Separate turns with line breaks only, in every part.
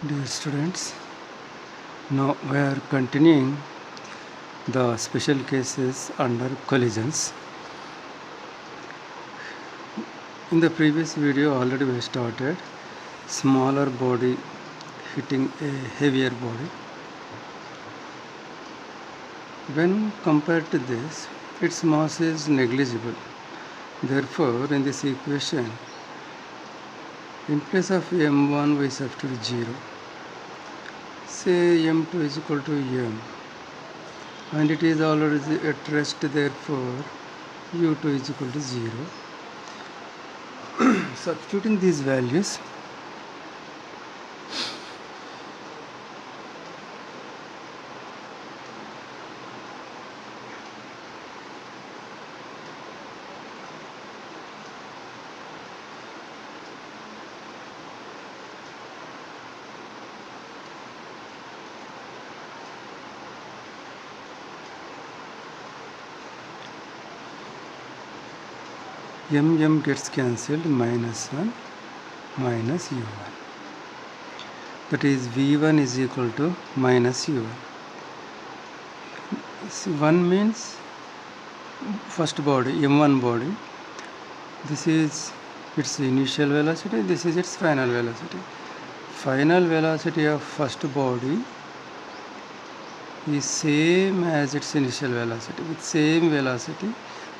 Dear students, now we are continuing the special cases under collisions. In the previous video already we started smaller body hitting a heavier body. When compared to this, its mass is negligible. Therefore, in this equation, in place of m1 we substitute 0. Say m2 is equal to m, and it is already at rest, therefore u2 is equal to 0. Substituting these values, m gets cancelled, -1 minus u1. That is v1 is equal to minus u1. 1 means first body, m1 body. This is its initial velocity, this is its final velocity. Final velocity of first body is same as its initial velocity, with same velocity,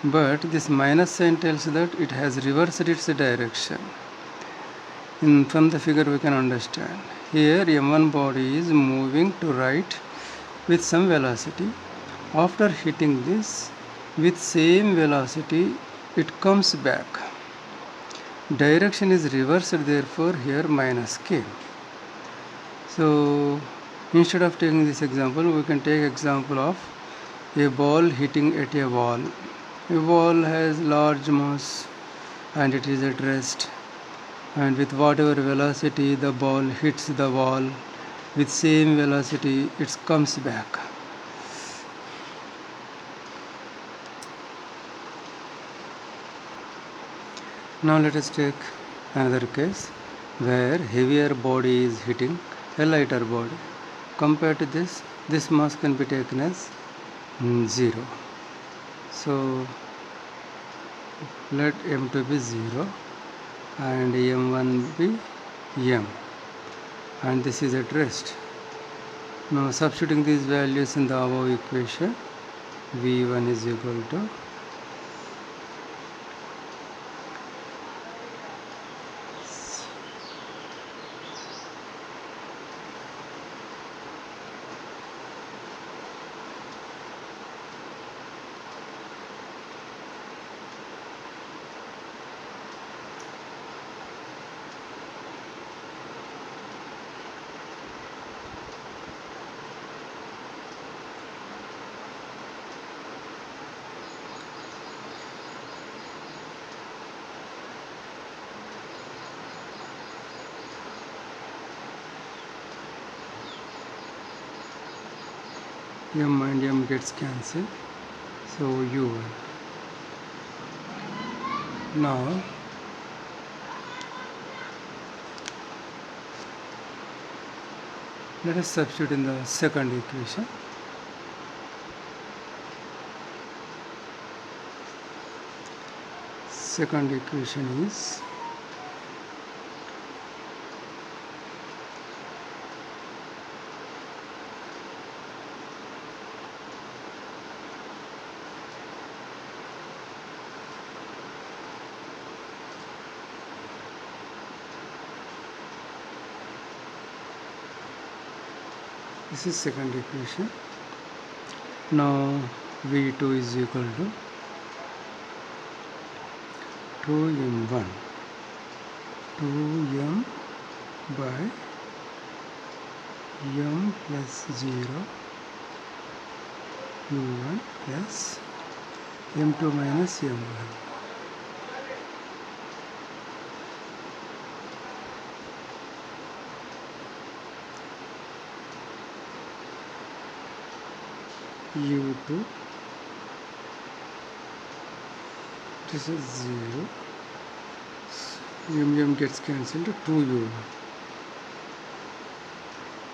but this minus sign tells that it has reversed its direction. From the figure we can understand. Here m1 body is moving to right with some velocity. After hitting this with same velocity, it comes back. Direction is reversed, therefore here minus came. So instead of taking this example, we can take example of a ball hitting at a wall. A wall has large mass and it is at rest, and with whatever velocity the ball hits the wall, with same velocity it comes back. Now let us take another case where heavier body is hitting a lighter body. Compared to this mass can be taken as 0. So let m2 be 0 and m1 be m, and this is at rest. Now substituting these values in the above equation, v1 is equal to m and m gets cancelled, so u1. Now let us substitute in the second equation. Second equation is this is second equation. Now v2 is equal to 2m1, 2m by m plus 0 u1 plus m2 minus m1. u2, this is 0, m gets cancelled to 2u1.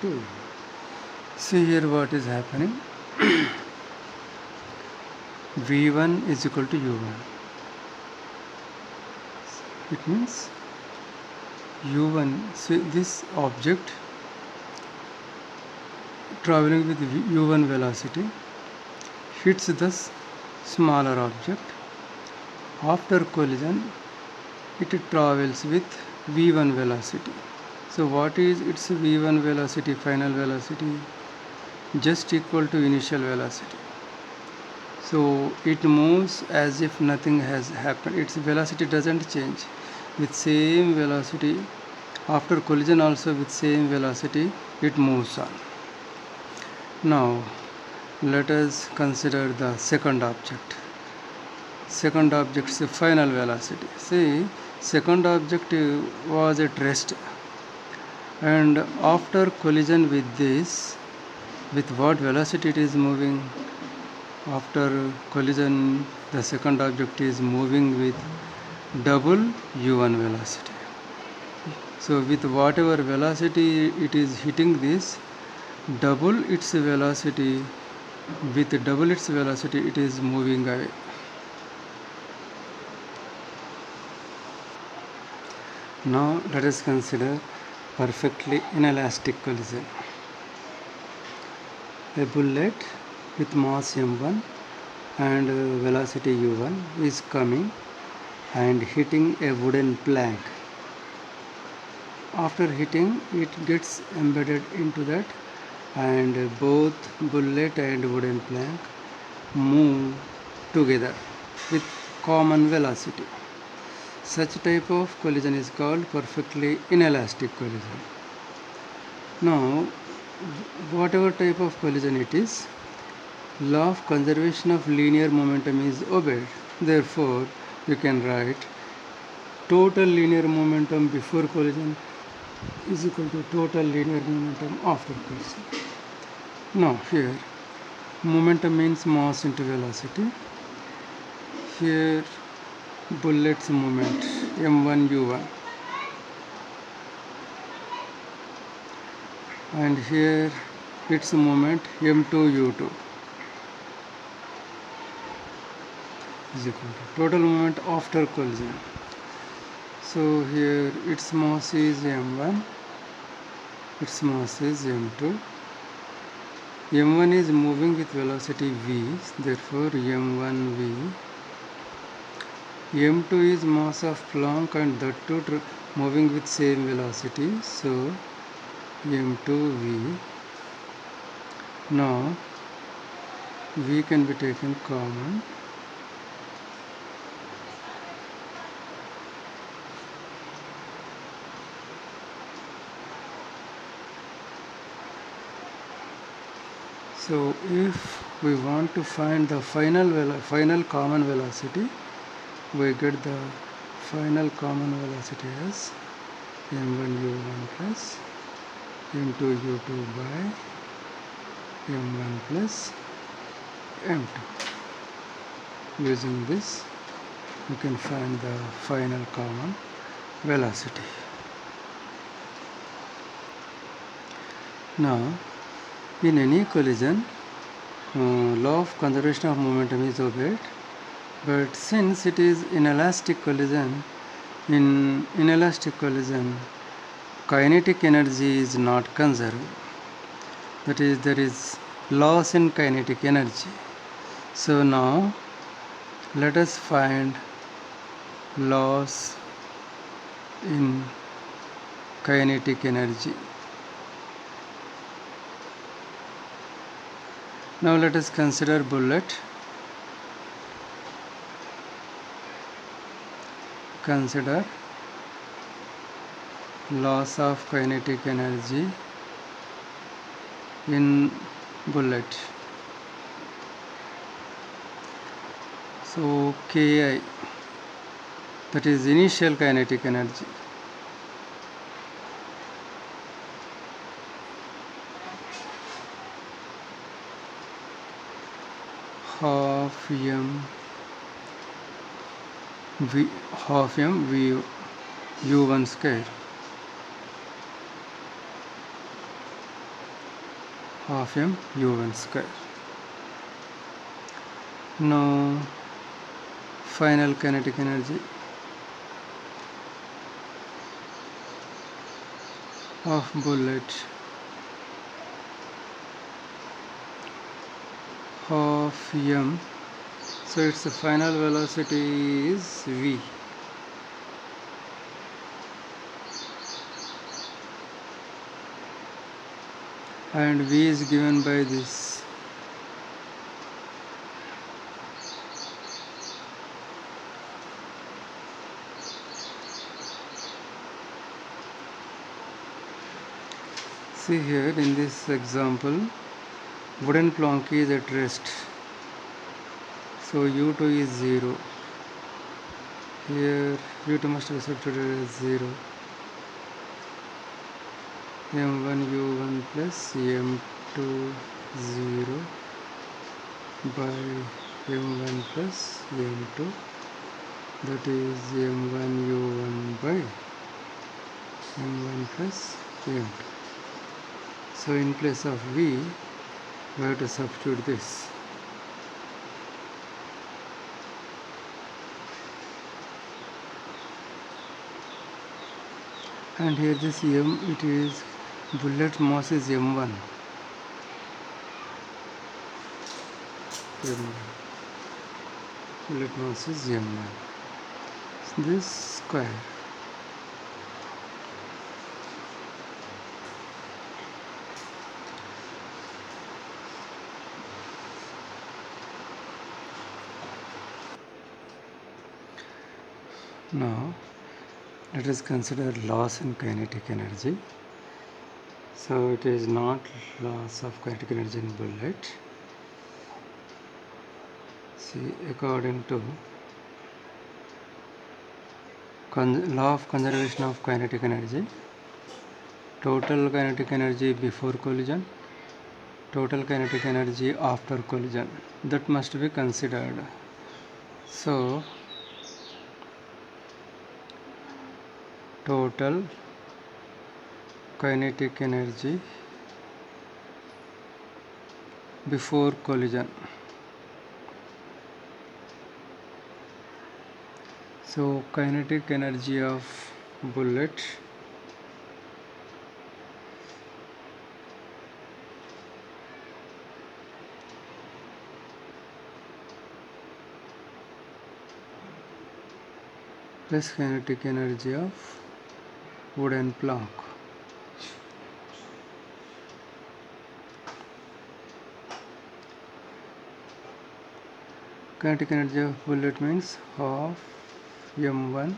2. See here what is happening. V1 is equal to U1. It means U1, see this object traveling with U1 velocity hits the smaller object. After collision, it travels with V1 velocity. So what is its V1 velocity, final velocity? Just equal to initial velocity. So it moves as if nothing has happened. Its velocity doesn't change. With same velocity, after collision also with same velocity, it moves on. Now let us consider the second object. Second object's final velocity. See, second object was at rest, and after collision with this, with what velocity it is moving? After collision, the second object is moving with double u1 velocity. So with whatever velocity it is hitting this, double its velocity, with double its velocity it is moving away. Now let us consider perfectly inelastic collision. A bullet with mass m1 and velocity u1 is coming and hitting a wooden plank. After hitting, it gets embedded into that, and both bullet and wooden plank move together with common velocity. Such type of collision is called perfectly inelastic collision. Now, whatever type of collision it is, law of conservation of linear momentum is obeyed. Therefore, you can write total linear momentum before collision is equal to total linear momentum after collision. Now here, momentum means mass into velocity. Here, bullet's moment m1 u1, and here its moment m2 u2 is equal to total moment after collision. So here its mass is m1, its mass is m2. m1 is moving with velocity v, therefore m1v. m2 is mass of Planck and that too moving with same velocity, so m2v. Now v can be taken common. So if we want to find the final common velocity, we get the final common velocity as m1 u1 plus m2 u2 by m1 plus m2. Using this, we can find the final common velocity. Now, in any collision, law of conservation of momentum is obeyed, but since it is inelastic collision, in inelastic collision, kinetic energy is not conserved. That is, there is loss in kinetic energy. So now, let us find loss in kinetic energy. Now let us consider bullet. Consider loss of kinetic energy in bullet. So Ki, that is initial kinetic energy. Half m v u1 square. of mu1 square. Now final kinetic energy of bullet of m, so its final velocity is v, and v is given by this. See here in this example, wooden plank is at rest, so u2 is 0. Here u2 must be substituted as 0. m1 u1 plus m2 0 by m1 plus m2, that is m1 u1 by m1 plus m2. So in place of v, we have to substitute this. And here this m, it is bullet mass is m1. Bullet mass is m1. This square. Now let us consider loss in kinetic energy. So it is not loss of kinetic energy in bullet. See, according to law of conservation of kinetic energy, total kinetic energy before collision, total kinetic energy after collision, that must be considered. So total kinetic energy before collision. So kinetic energy of bullet plus kinetic energy of wooden plank. Kinetic energy of bullet means half m1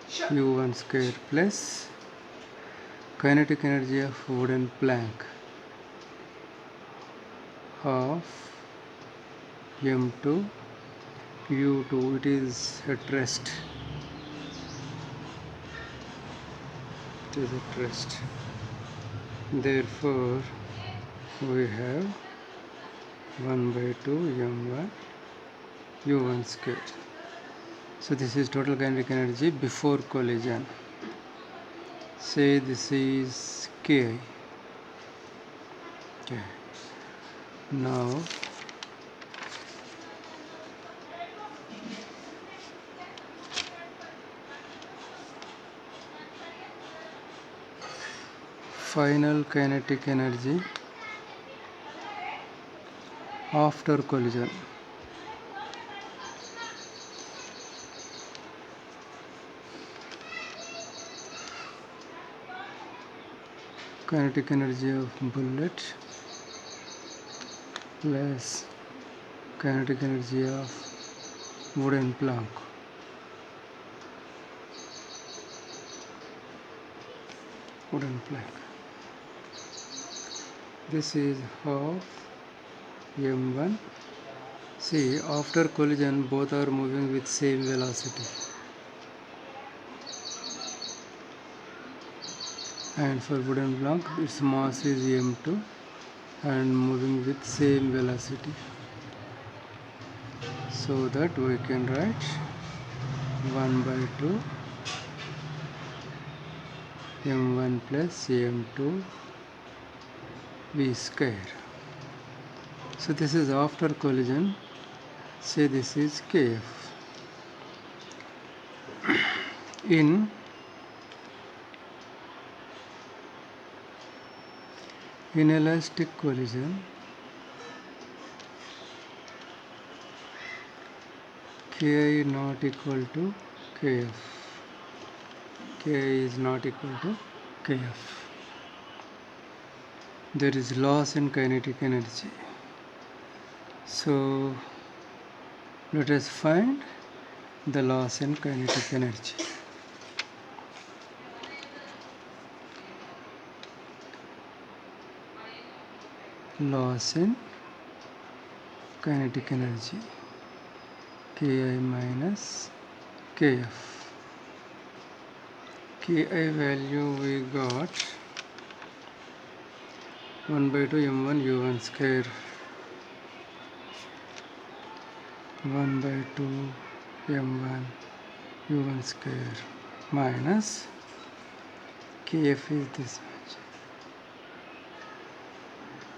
u1 square plus kinetic energy of wooden plank half m2 u2, it is at rest. It is at rest. Therefore we have 1 by 2 m1 u1 square. So this is total kinetic energy before collision. Say this is Ki. Okay. Now final kinetic energy after collision. Kinetic energy of bullet plus kinetic energy of wooden plank. Wooden plank. This is half m1. See, after collision both are moving with same velocity, and for wooden plank its mass is m2 and moving with same velocity, so that we can write 1 by 2 m1 plus m2 V square. So this is after collision. Say this is Kf. In inelastic collision, Ki not equal to Kf. Ki is not equal to Kf. There is loss in kinetic energy. So let us find the loss in kinetic energy. Loss in kinetic energy, Ki minus Kf. Ki value we got 1 by 2 m1 u1 square, 1 by 2 m1 u1 square minus Kf is this much,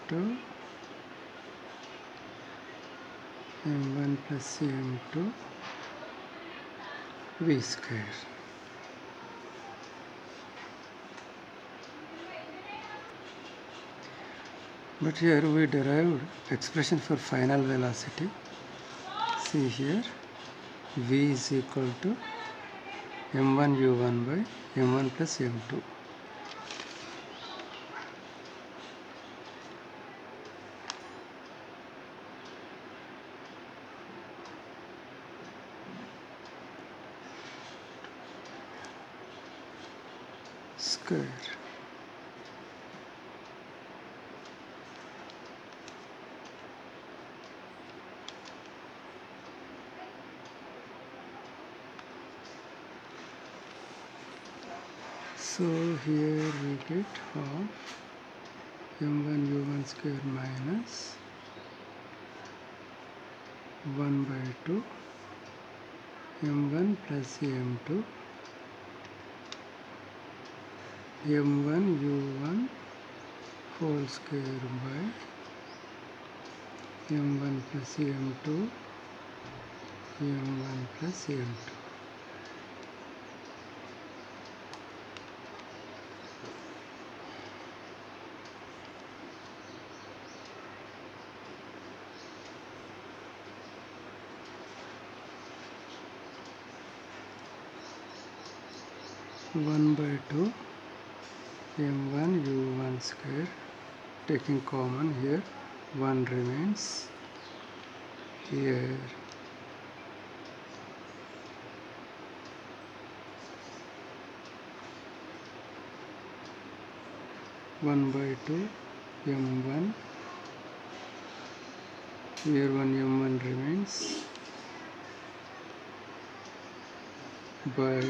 to m1 plus m2 v square. But here we derived expression for final velocity. See here, v is equal to m1 u1 by m1 plus m2. Square. So here we get half m1 u1 square minus 1 by 2 m1 plus m2 m1 u1 whole square by m1 plus m2 m1 plus m2. One by 2 m1 u1 square, taking common here, 1 remains here. One by 2 m1, here 1 m1 remains by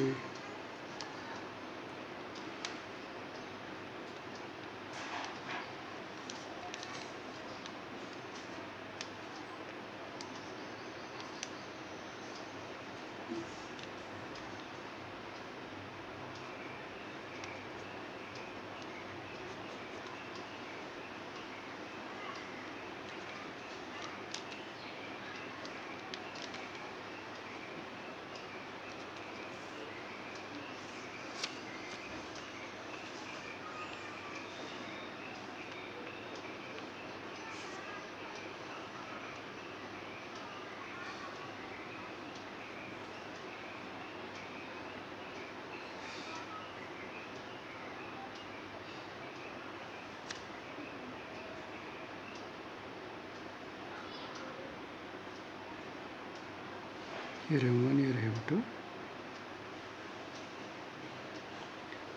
here m1, here m2,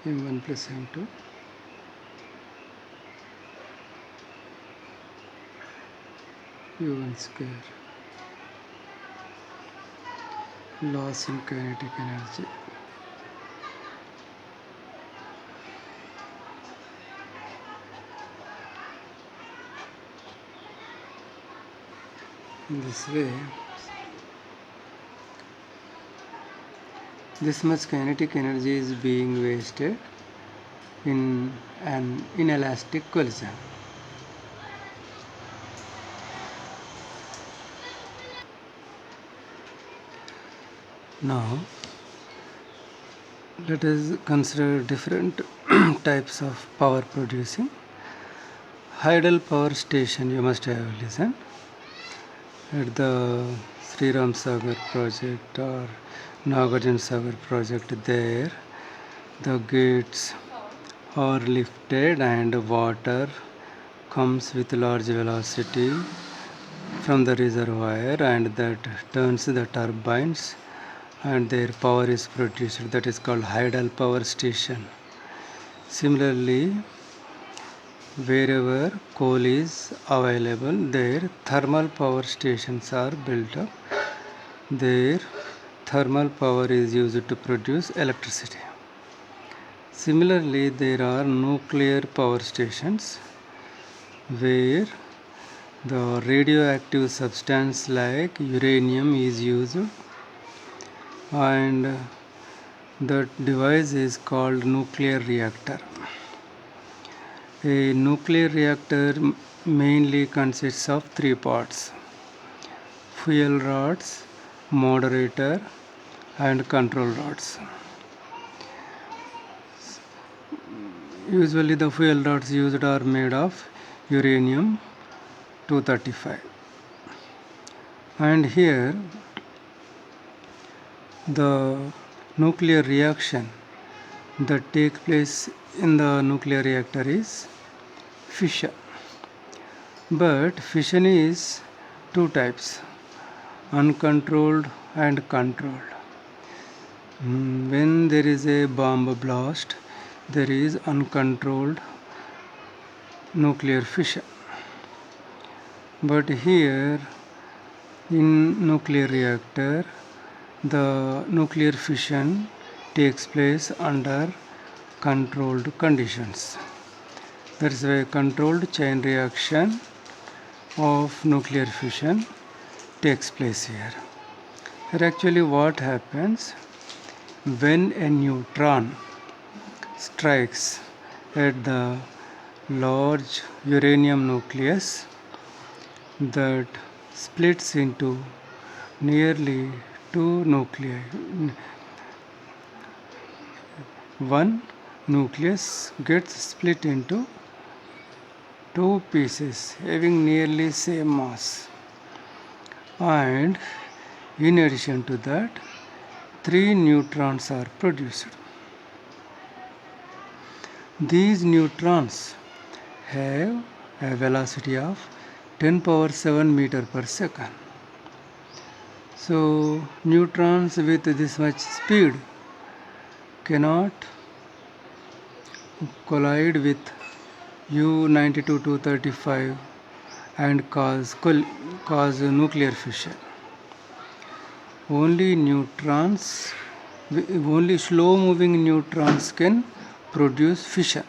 m1 plus m2, u1 square. Loss in kinetic energy. In this way, this much kinetic energy is being wasted in an inelastic collision. Now let us consider different types of power producing. Hydel power station, you must have listened at the Sri Ram Sagar project or Nagarjuna Sagar project. There the gates are lifted and water comes with large velocity from the reservoir, and that turns the turbines and their power is produced. That is called Hydel power station. Similarly, wherever coal is available, there thermal power stations are built up. There thermal power is used to produce electricity. Similarly, there are nuclear power stations where the radioactive substance like uranium is used, and that device is called nuclear reactor. A nuclear reactor mainly consists of three parts: fuel rods, moderator, and control rods. Usually the fuel rods used are made of uranium 235, and here the nuclear reaction that takes place in the nuclear reactor is fission. But fission is two types: uncontrolled and controlled. When there is a bomb blast, there is uncontrolled nuclear fission. But here in nuclear reactor, the nuclear fission takes place under controlled conditions. That is why controlled chain reaction of nuclear fission takes place here. Here actually what happens when a neutron strikes at the large uranium nucleus that splits into nearly two nuclei. One nucleus gets split into two pieces having nearly same mass, and in addition to that, three neutrons are produced. These neutrons have a velocity of 10 power 7 meter per second. So neutrons with this much speed cannot collide with U-92-235 and cause nuclear fission. Only slow moving neutrons can produce fission.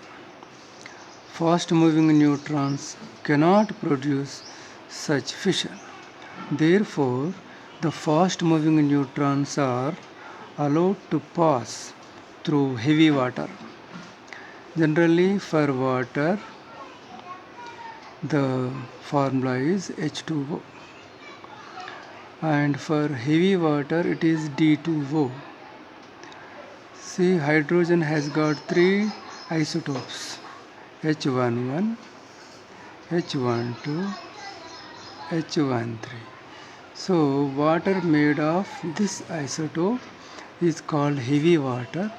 Fast moving neutrons cannot produce such fission. Therefore, the fast moving neutrons are allowed to pass through heavy water. Generally, for water, the formula is H2O, and for heavy water it is D2O. See, hydrogen has got three isotopes: H11, H12, H13. So water made of this isotope is called heavy water,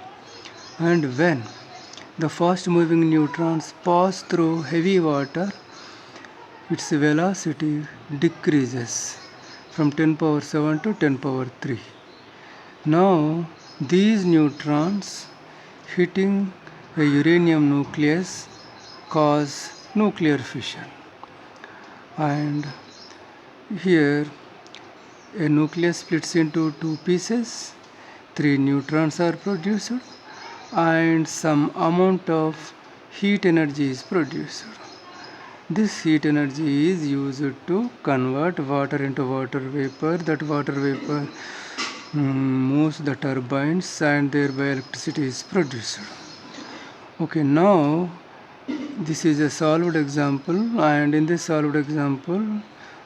and when the fast moving neutrons pass through heavy water, its velocity decreases from 10 power 7 to 10 power 3. Now these neutrons hitting a uranium nucleus cause nuclear fission, and here a nucleus splits into two pieces, three neutrons are produced, and some amount of heat energy is produced. This heat energy is used to convert water into water vapor. That water vapor moves the turbines, and thereby electricity is produced. Okay, now this is a solved example, and in this solved example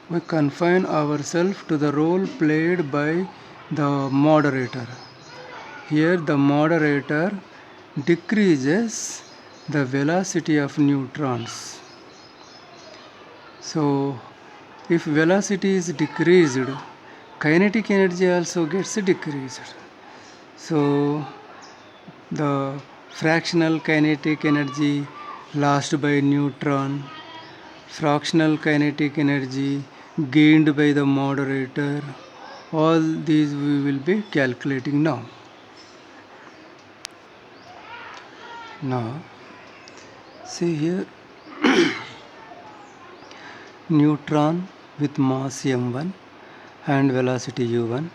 we confine ourselves to the role played by the moderator. Here the moderator decreases the velocity of neutrons. So if velocity is decreased, kinetic energy also gets decreased. So the fractional kinetic energy lost by neutron, fractional kinetic energy gained by the moderator, all these we will be calculating now. Now see here, neutron with mass m1 and velocity u1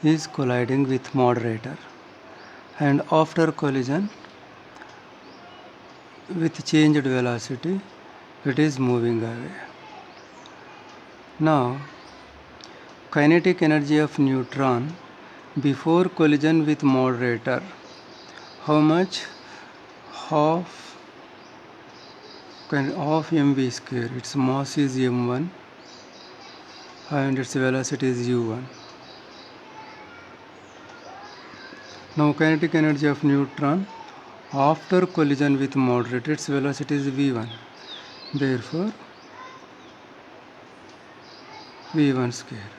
is colliding with moderator, and after collision with changed velocity it is moving away. Now kinetic energy of neutron before collision with moderator, how much? Half mv square. Its mass is m1 and its velocity is u1. Now kinetic energy of neutron after collision with moderator, its velocity is v1. Therefore v1 square.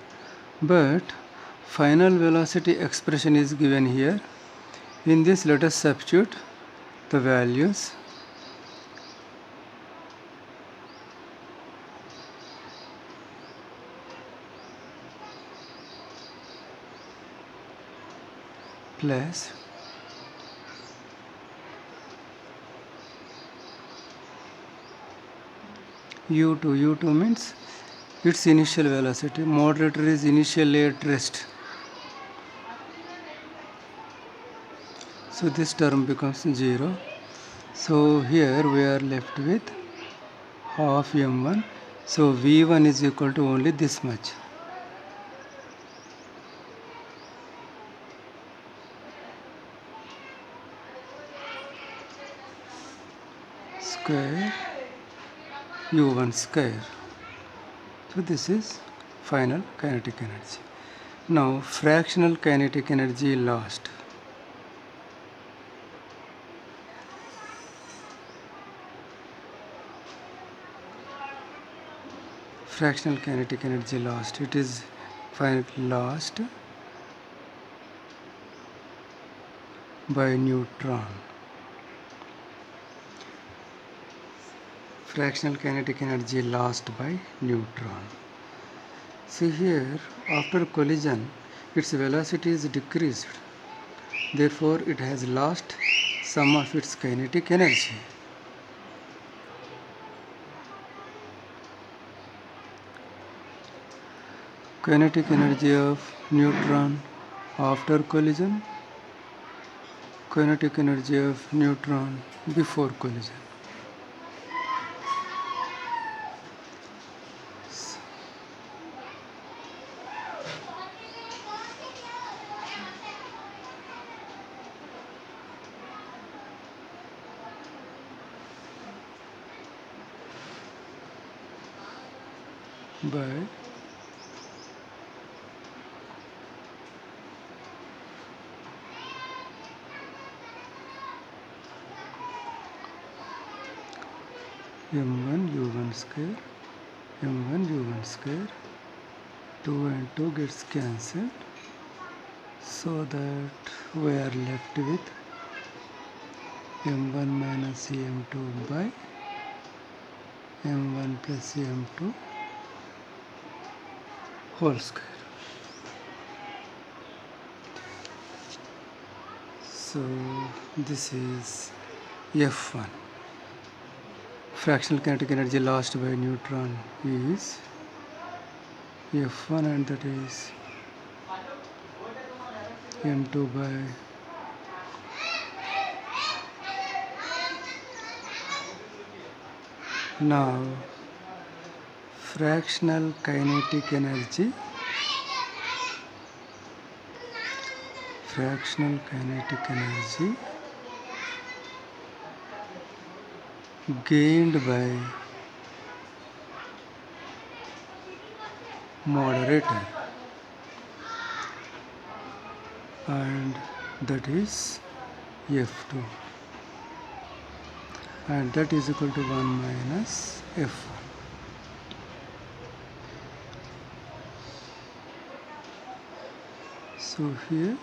But final velocity expression is given here. In this, let us substitute the values. Plus u2 means its initial velocity. Moderator is initially at rest. So this term becomes 0. So here we are left with half m1. So v1 is equal to only this much. Square u1 square. So this is final kinetic energy. Now fractional kinetic energy lost. Fractional kinetic energy lost. It is lost by neutron. Fractional kinetic energy lost by neutron. See here, after collision, its velocity is decreased. Therefore, it has lost some of its kinetic energy. Kinetic energy of neutron after collision, kinetic energy of neutron before collision. By m1 u1 square, m1 u1 square, 2 and 2 gets cancelled, so that we are left with m1 minus m2 by m1 plus m2 whole square. So this is F1. Fractional kinetic energy lost by neutron is F1, and that is m2 by now fractional kinetic energy gained by moderator. and that is F2, and that is equal to 1 minus F1. So here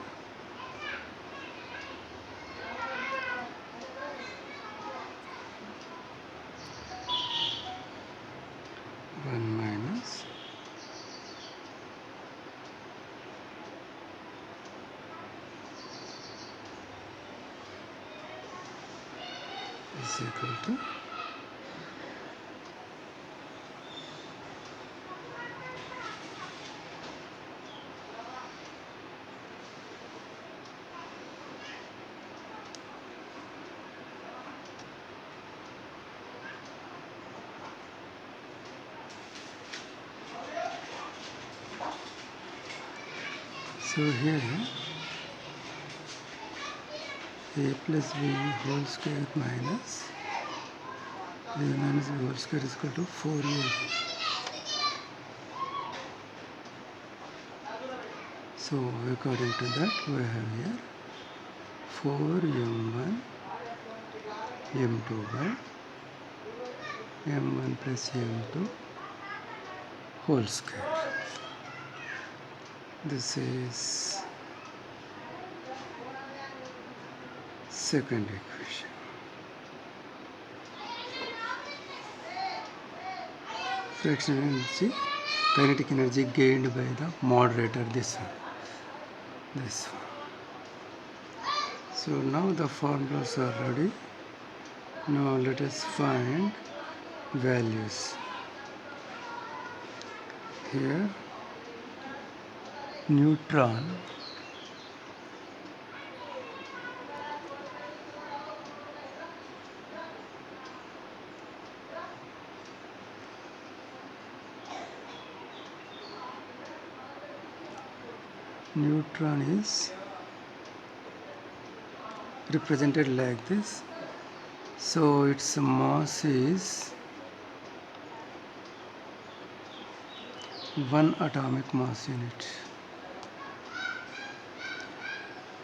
one minus is equal to so here a plus b whole square minus a minus b whole square is equal to 4a. So according to that we have here 4m1 m2 by m1 plus m2 whole square. This is second equation. Fractional energy, kinetic energy gained by the moderator, this one. So now the formulas are ready. Now let us find values. Here neutron is represented like this. So its mass is 1 atomic mass unit.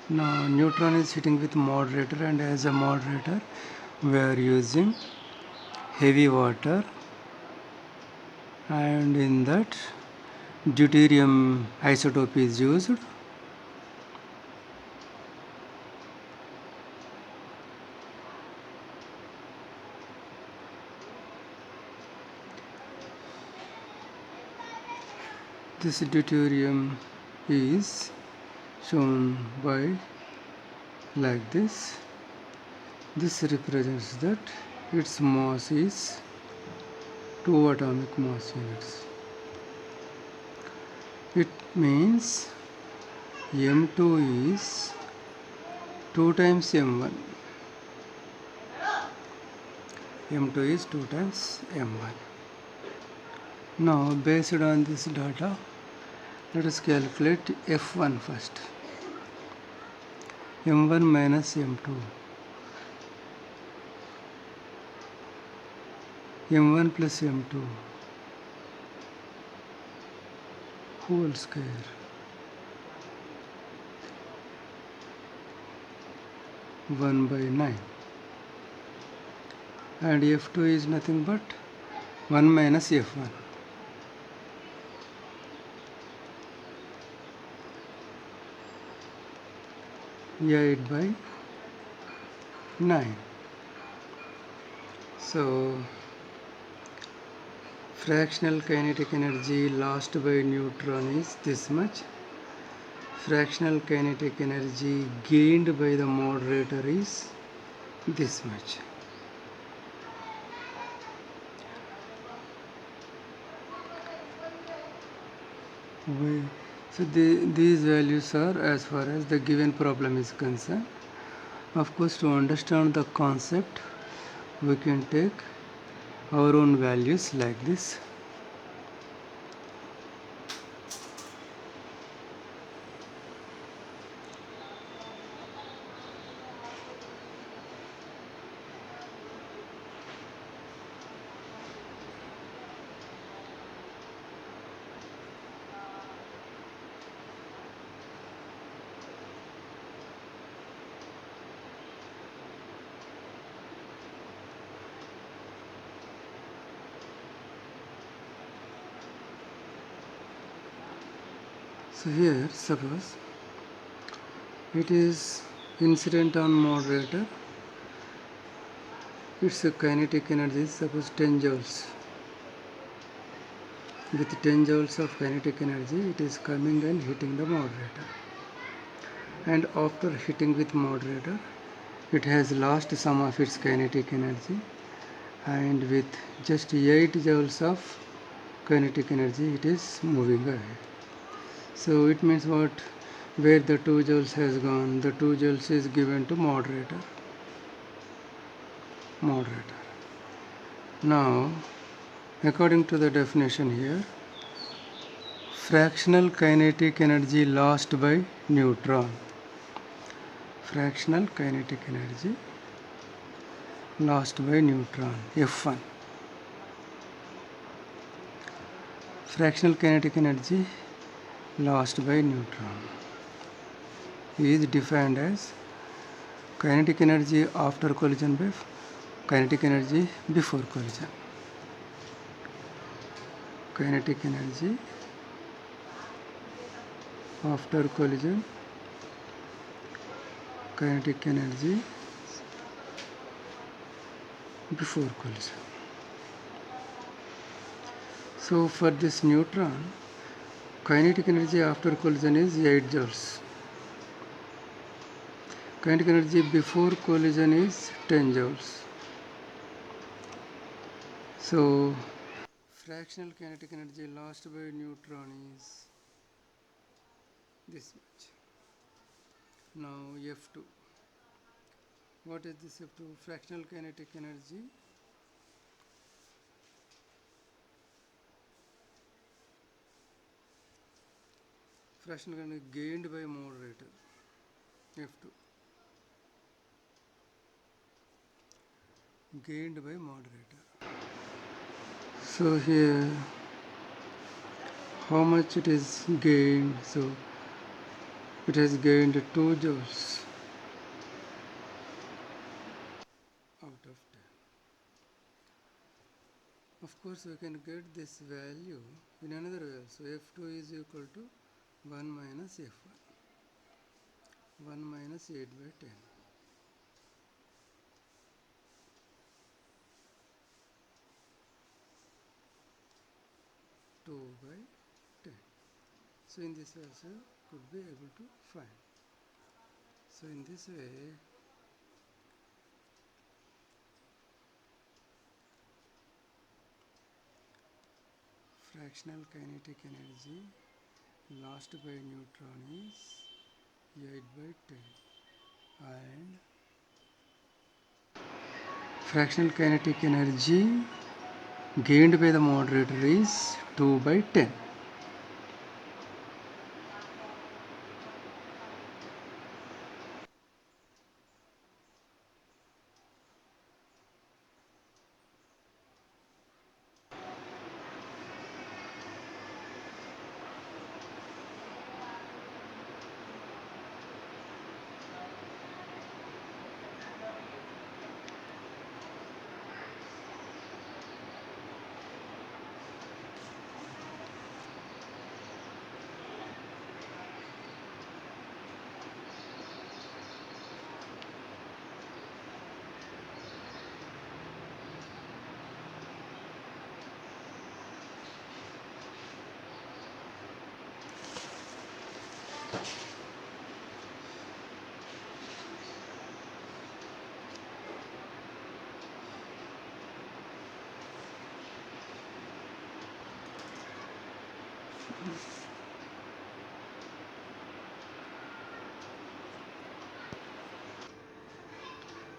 Now neutron is sitting with moderator, and as a moderator we are using heavy water, and in that deuterium isotope is used. This deuterium is shown by like this. This represents that its mass is 2 atomic mass units. It means M2 is 2 times M1. M2 is 2 times M1. Now based on this data, let us calculate F1 first. M1 minus M2. M1 plus M2 whole square. One by 9. And F2 is nothing but 1 minus F1. Yeah, 8 by 9. So fractional kinetic energy lost by neutron is this much. Fractional kinetic energy gained by the moderator is this much. So these values are as far as the given problem is concerned. Of course, to understand the concept, we can take our own values like this. So here suppose it is incident on moderator, its kinetic energy is suppose 10 joules. With 10 joules of kinetic energy it is coming and hitting the moderator, and after hitting with moderator it has lost some of its kinetic energy, and with just 8 joules of kinetic energy it is moving ahead. So it means what? Where the 2 joules has gone, the 2 joules is given to moderator. Now according to the definition here, fractional kinetic energy lost by neutron. Fractional kinetic energy lost by neutron, F1. Fractional kinetic energy lost by neutron is defined as kinetic energy after collision by kinetic energy before collision. Kinetic energy after collision, kinetic energy before collision. So for this neutron, kinetic energy after collision is 8 joules. Kinetic energy before collision is 10 joules. So fractional kinetic energy lost by neutron is this much. Now F2. What is this F2? Fractional kinetic energy gained by moderator, F2, gained by moderator. So here how much it is gained? So it has gained 2 joules out of 10. Of course we can get this value in another way. So F2 is equal to 1 minus F1, 1 minus 8 by 10. 2 by 10. So in this way also could be able to find. So in this way fractional kinetic energy lost by neutron is 8 by 10, and fractional kinetic energy gained by the moderator is 2 by 10.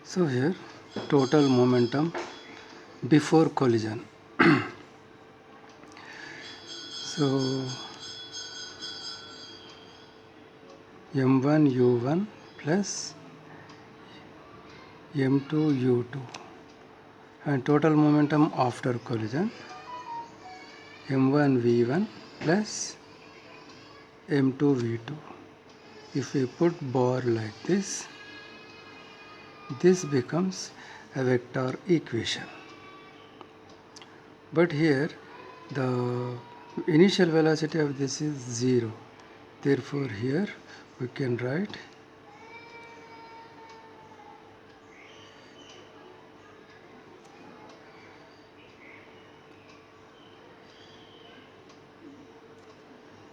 So here total momentum before collision. So m1 u1 plus m2 u2, and total momentum after collision m1 v1 plus m2 v2. If we put bar like this becomes a vector equation. But here the initial velocity of this is 0. Therefore here we can write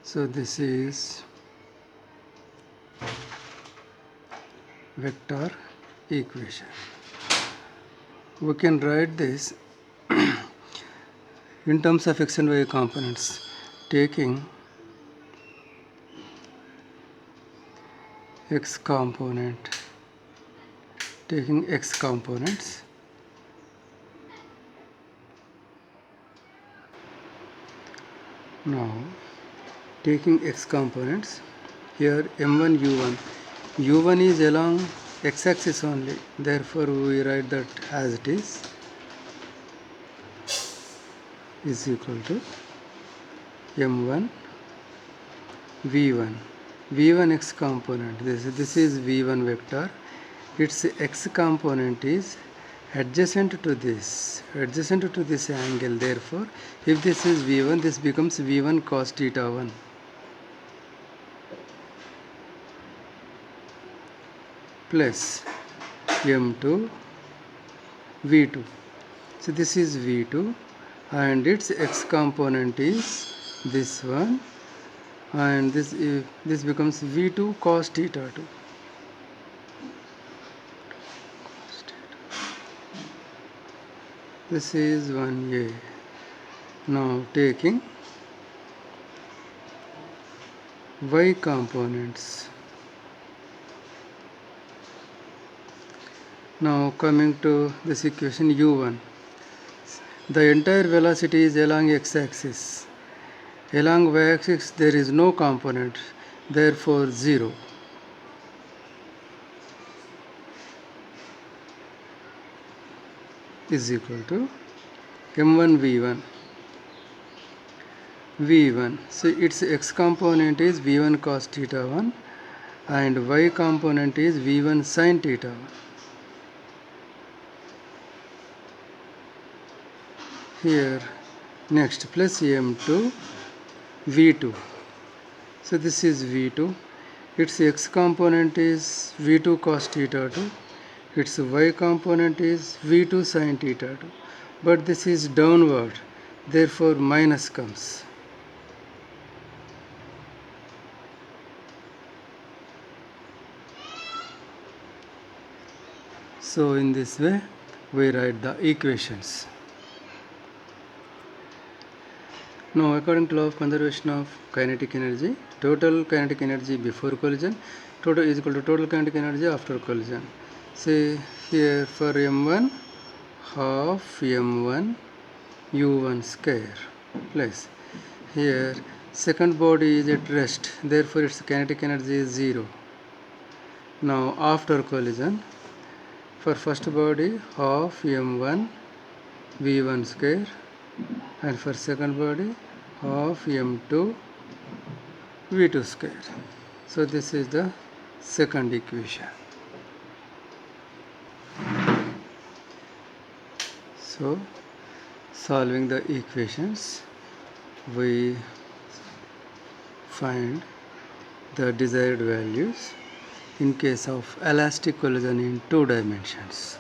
so this is vector equation. We can write this in terms of x and y components, taking x components. Now taking x components, here m1 u1 is along x-axis only, therefore we write that as it is equal to m1 v1 x component. This is v1 vector. Its x component is adjacent to this angle. Therefore, if this is v1, this becomes v1 cos theta 1 plus m2 v2. So this is v2 and its x component is this one, and this becomes v2 cos theta 2. This is 1a. Now taking y components. Now coming to this equation u1, the entire velocity is along x-axis. Along y-axis there is no component, therefore 0. Is equal to m1 v1. So its x component is v1 cos theta 1 and y component is v1 sin theta 1. Here next plus m2 v2. So this is v2. Its x component is v2 cos theta 2. Its y component is v2 sin theta 2. But this is downward, therefore minus comes. So in this way we write the equations. Now according to law of conservation of kinetic energy, total kinetic energy before collision total is equal to total kinetic energy after collision. Say here for m1 half m1 u1 square plus here second body is at rest, therefore its kinetic energy is 0. Now after collision, for first body half m1 v1 square and for second body half m2 v2 square. So this is the second equation. So solving the equations, we find the desired values in case of elastic collision in 2 dimensions.